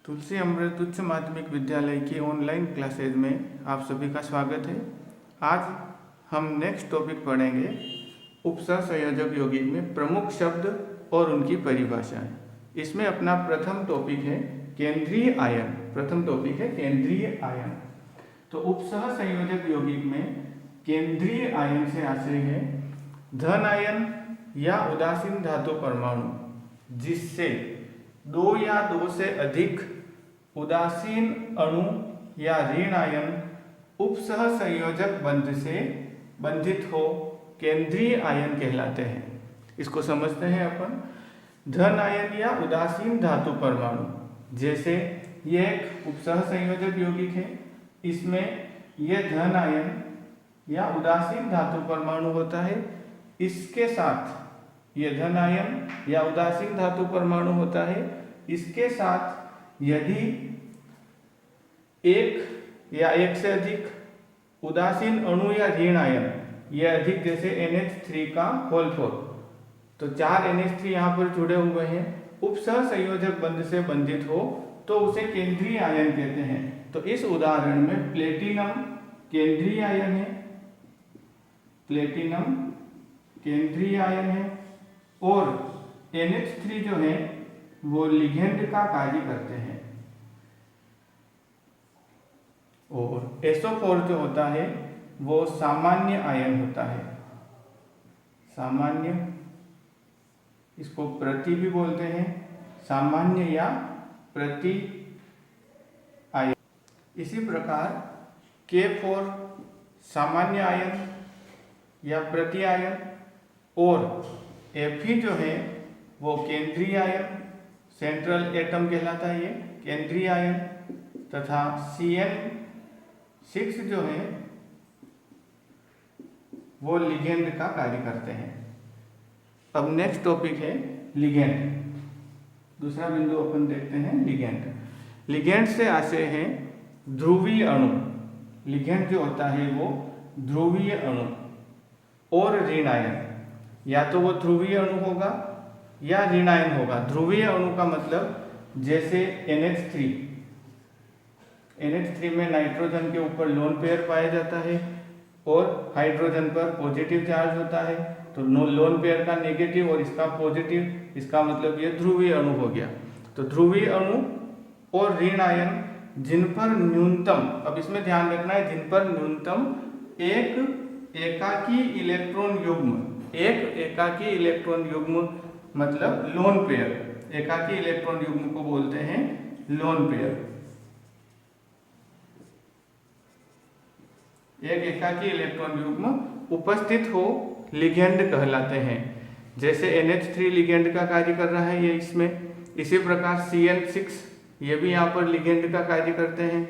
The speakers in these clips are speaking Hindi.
तुलसी अमृत उच्च माध्यमिक विद्यालय की ऑनलाइन क्लासेज में आप सभी का स्वागत है। आज हम नेक्स्ट टॉपिक पढ़ेंगे उपसर्ग संयोजक यौगिक में प्रमुख शब्द और उनकी परिभाषाएं। इसमें अपना प्रथम टॉपिक है केंद्रीय आयन। तो उपसर्ग संयोजक यौगिक में केंद्रीय आयन से आशय है धन आयन या उदासीन धातु परमाणु जिससे दो या दो से अधिक उदासीन अणु या ऋण आयन उपसह संयोजक बंध से बंधित हो केंद्रीय आयन कहलाते हैं। इसको समझते हैं अपन। धन आयन या उदासीन धातु परमाणु, जैसे ये एक उपसह संयोजक यौगिक है, इसमें यह धन आयन या उदासीन धातु परमाणु होता है। इसके साथ यह धन आयन या उदासीन धातु परमाणु होता है। इसके साथ यदि एक या एक से अधिक उदासीन अणु या ऋण आयन, यह अधिक जैसे NH3 का होल 4, तो 4 NH3 यहाँ पर जुड़े हुए हैं, उपसह संयोजक बंध से बंधित हो तो उसे केंद्रीय आयन कहते हैं। तो इस उदाहरण में प्लेटिनम केंद्रीय आयन है, प्लेटिनम केंद्रीय आयन है और NH3 जो है वो लिगेंड का कार्य करते हैं। और SO4 जो होता है वो सामान्य आयन होता है, सामान्य, इसको प्रति भी बोलते हैं, सामान्य या प्रति आयन। इसी प्रकार K4 सामान्य आयन या प्रति आयन और Fe जो है वो केंद्रीय आयन, सेंट्रल एटम कहलाता है, ये केंद्रीय आयन, तथा CN6 जो है वो लिगेंड का कार्य करते हैं। अब नेक्स्ट टॉपिक है लिगेंड। दूसरा बिंदु अपन देखते हैं लिगेंड। लिगेंड से आशय है ध्रुवीय अणु। लिगेंड जो होता है वो ध्रुवीय अणु और ऋण आयन, या तो वो ध्रुवीय अणु होगा या ऋण आयन होगा। ध्रुवीय अणु का मतलब जैसे NH3 में नाइट्रोजन के ऊपर लोन पेयर पाया जाता है और हाइड्रोजन पर पॉजिटिव चार्ज होता है, तो लोन पेयर का नेगेटिव और इसका पॉजिटिव, इसका मतलब ये ध्रुवीय अणु हो गया। तो ध्रुवीय अणु और ऋण आयन जिन पर न्यूनतम, अब इसमें ध्यान रखना है, जिन पर न्यूनतम एक एकाकी इलेक्ट्रॉन युग्म, एक एकाकी इलेक्ट्रॉन युग्म मतलब लोन पेयर, एकाकी इलेक्ट्रॉन युग्म को बोलते हैं लोन पेयर। एक एकाकी इलेक्ट्रॉन युग्म उपस्थित हो लिगेंड कहलाते हैं। जैसे NH3 लिगेंड का कार्य कर रहा है ये इसमें, इसी प्रकार CN6 ये भी यहाँ पर लिगेंड का कार्य करते हैं।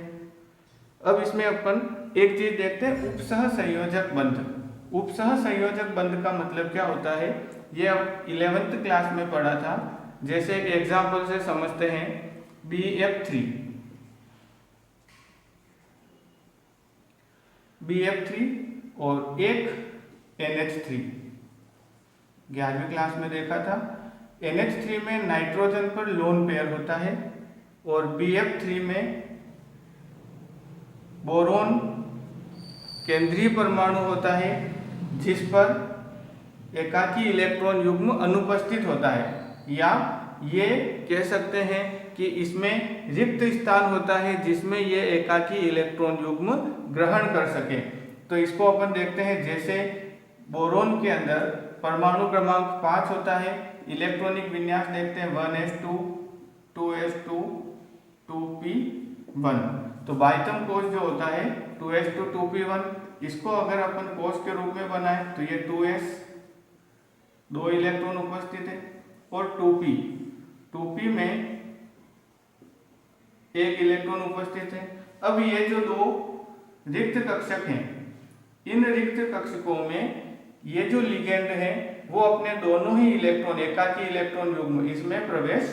अब इसमें अपन एक चीज देखते हैं, उपसह संयोजक बंध। उपसह संयोजक बंध का मतलब क्या होता है, ये अब 11th क्लास में पढ़ा था। जैसे एक एग्जाम्पल से समझते हैं, BF3 और एक NH3, 11वीं क्लास में देखा था। NH3 में नाइट्रोजन पर लोन पेयर होता है और BF3 में बोरोन केंद्रीय परमाणु होता है जिस पर एकाकी इलेक्ट्रॉन युग्म अनुपस्थित होता है, या ये कह सकते हैं कि इसमें रिक्त स्थान होता है जिसमें ये एकाकी इलेक्ट्रॉन युग्म ग्रहण कर सके। तो इसको अपन देखते हैं, जैसे बोरोन के अंदर परमाणु क्रमांक 5 होता है, इलेक्ट्रॉनिक विन्यास देखते हैं 1s2 2s2 2p1। तो बाह्यतम कोश जो होता है 2s2 2p1, इसको अगर अपन कोश के रूप में बनाए तो ये 2s, 2 इलेक्ट्रॉन उपस्थित है, और 2p में 1 इलेक्ट्रॉन उपस्थित है। अब ये जो दो रिक्त कक्षक हैं, इन रिक्त कक्षकों में ये जो लिगेंड है वो अपने दोनों ही इलेक्ट्रॉन, एकाकी इलेक्ट्रॉन युग्म इसमें प्रवेश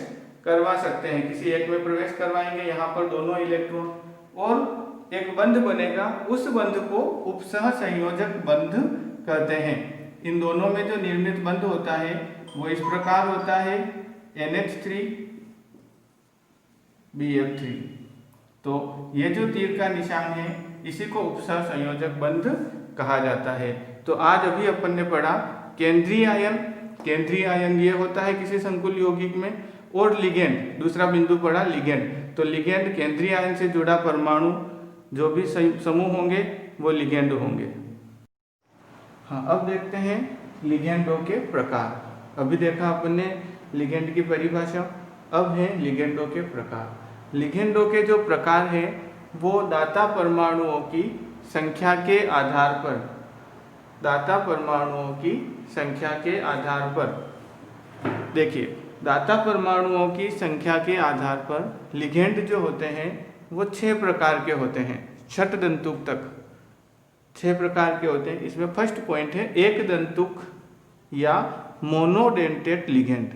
करवा सकते हैं। किसी एक में प्रवेश करवाएंगे यहाँ पर दोनों इलेक्ट्रॉन, और एक बंध बनेगा, उस बंध को उपसह संयोजक बंध कहते हैं। इन दोनों में जो निर्मित बंध होता है वो इस प्रकार होता है, NH3 BF3। तो ये जो तीर का निशान है इसी को उपसह संयोजक बंध कहा जाता है। तो आज अभी अपन ने पढ़ा केंद्रीय आयन। केंद्रीय आयन ये होता है किसी संकुल यौगिक में, और लिगेंड, दूसरा बिंदु पढ़ा लिगेंड। तो लिगेंड केंद्रीय आयन से जुड़ा परमाणु जो भी समूह होंगे वो लिगेंड होंगे। हाँ, अब देखते हैं लिगेंडों के प्रकार। अभी देखा अपन ने लिगेंड की परिभाषा, अब है लिगेंडों के प्रकार। लिगेंडों के जो प्रकार है वो दाता परमाणुओं की संख्या के आधार पर, दाता परमाणुओं की संख्या के आधार पर, देखिए दाता परमाणुओं की संख्या के आधार पर लिगेंड जो होते हैं वो 6 प्रकार के होते हैं, छठ दंतुक तक 6 प्रकार के होते हैं। इसमें फर्स्ट पॉइंट है एक दंतुक या मोनोडेंटेट लिगेंड।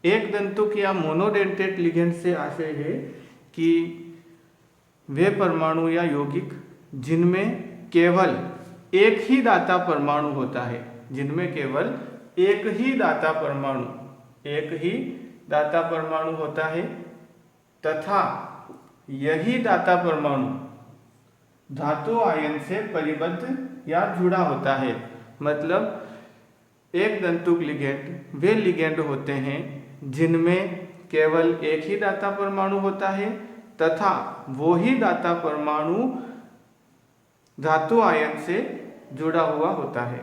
एक दंतुक या मोनोडेंटेट लिगेंड से आशय है कि वे परमाणु या यौगिक जिनमें केवल एक ही दाता परमाणु होता है, जिनमें केवल एक ही दाता परमाणु होता है तथा यही दाता परमाणु धातु आयन से परिबद्ध या जुड़ा होता है। मतलब एक दंतुक लिगेंड वे लिगेंड होते हैं जिनमें केवल एक ही दाता परमाणु होता है तथा वो ही दाता परमाणु धातु आयन से जुड़ा हुआ होता है।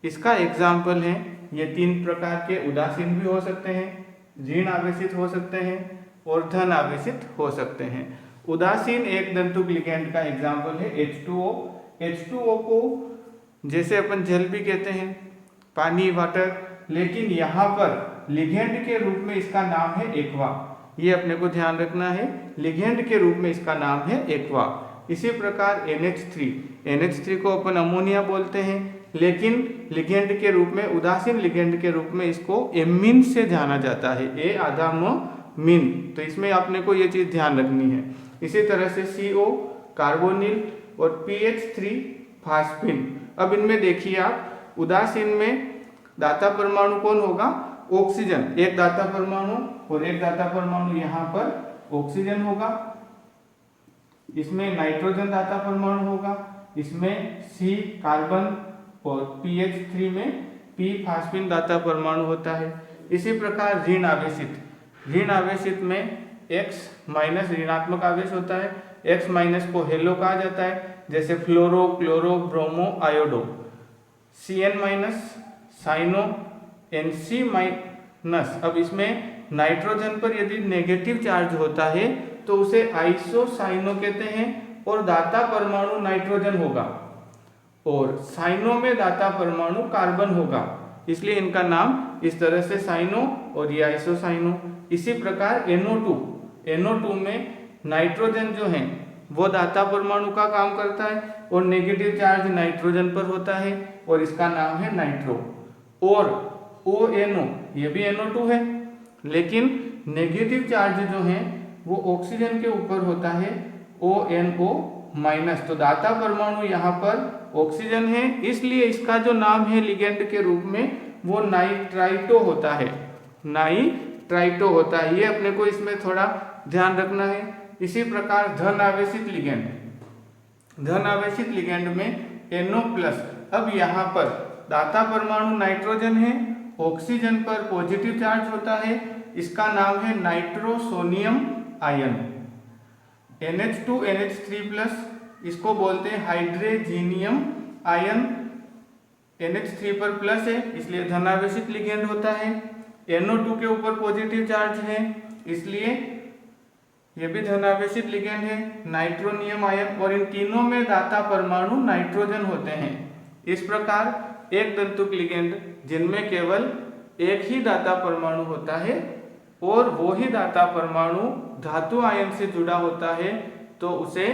इसका एग्जाम्पल है, ये 3 प्रकार के उदासीन भी हो सकते हैं, ऋण आवेशित हो सकते हैं और धन आवेशित हो सकते हैं। उदासीन एक दंतुक लिगेंड का एग्जाम्पल है H2O। H2O को जैसे अपन जल भी कहते हैं, पानी, वाटर, लेकिन यहाँ पर लिगेंड के रूप में इसका नाम है एक्वा। ये अपने को ध्यान रखना है, लिगेंड के रूप में इसका नाम है एक्वा। इसी प्रकार NH3 को अपन अमोनिया बोलते हैं, लेकिन लिगेंड के रूप में, उदासीन लिगेंड के रूप में इसको एमीन से जाना जाता है, ए आधा म मीन। तो इसमें आपने को ये चीज ध्यान रखनी है। इसी तरह से CO कार्बोनिल और PH3 फास्फिन। अब इनमें देखिए आप, उदासीन में दाता परमाणु कौन होगा? ऑक्सीजन, एक दाता परमाणु और एक दाता परमाणु यहाँ पर ऑक्सीजन होगा। इसमें नाइट्रोजन दाता परमाणु होगा, इसमें C कार्बन और PH3 में P फास्फिन दाता परमाणु होता है। इसी प्रकार ऋण आवेशित में X माइनस ऋणात्मक आवेश होता है। X माइनस को हेलो कहा जाता है, जैसे fluoro, chloro, bromo, iodo. Cn minus, cyano, Nc minus. अब इसमें नाइट्रोजन पर यदि नेगेटिव चार्ज होता है तो उसे आइसोसाइनो कहते हैं और दाता परमाणु नाइट्रोजन होगा, और साइनो में दाता परमाणु कार्बन होगा, इसलिए इनका नाम इस तरह से साइनो और ये आइसोसाइनो। इसी प्रकार NO2 में नाइट्रोजन जो है वो दाता परमाणु का काम करता है और नेगेटिव चार्ज नाइट्रोजन पर होता है और इसका नाम है नाइट्रो। और ONO ये भी NO2 है, लेकिन नेगेटिव चार्ज जो है वो ऑक्सीजन के ऊपर होता है, ONO माइनस। तो दाता परमाणु यहाँ पर ऑक्सीजन है, इसलिए इसका जो नाम है लिगेंड के रूप में वो नाइट्राइटो होता है, नाइट्राइटो होता है। ये अपने को इसमें थोड़ा ध्यान रखना है। इसी प्रकार धन आवेशित लिगेंड में NO+। अब यहाँ पर दाता परमाणु नाइट्रोजन है, ऑक्सीजन पर पॉजिटिव चार्ज होता है, इसका नाम है नाइट्रोसोनियम आयन। NH2 NH3+, इसको बोलते हैं हाइड्रोजीनियम आयन। NH3 पर प्लस है इसलिए धनावेशित लिगेंड होता है। NO2 के ऊपर पॉजिटिव चार्ज है इसलिए ये भी धनावेशित लिगेंड है, नाइट्रोनियम आयन। और इन तीनों में दाता परमाणु नाइट्रोजन होते हैं। इस प्रकार एक दंतुक लिगेंड जिनमें केवल एक ही दाता परमाणु होता है और वो ही दाता परमाणु धातु आयन से जुड़ा होता है तो उसे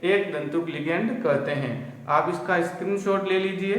एक दंतुक लिगेंड कहते हैं। आप इसका स्क्रीनशॉट ले लीजिए।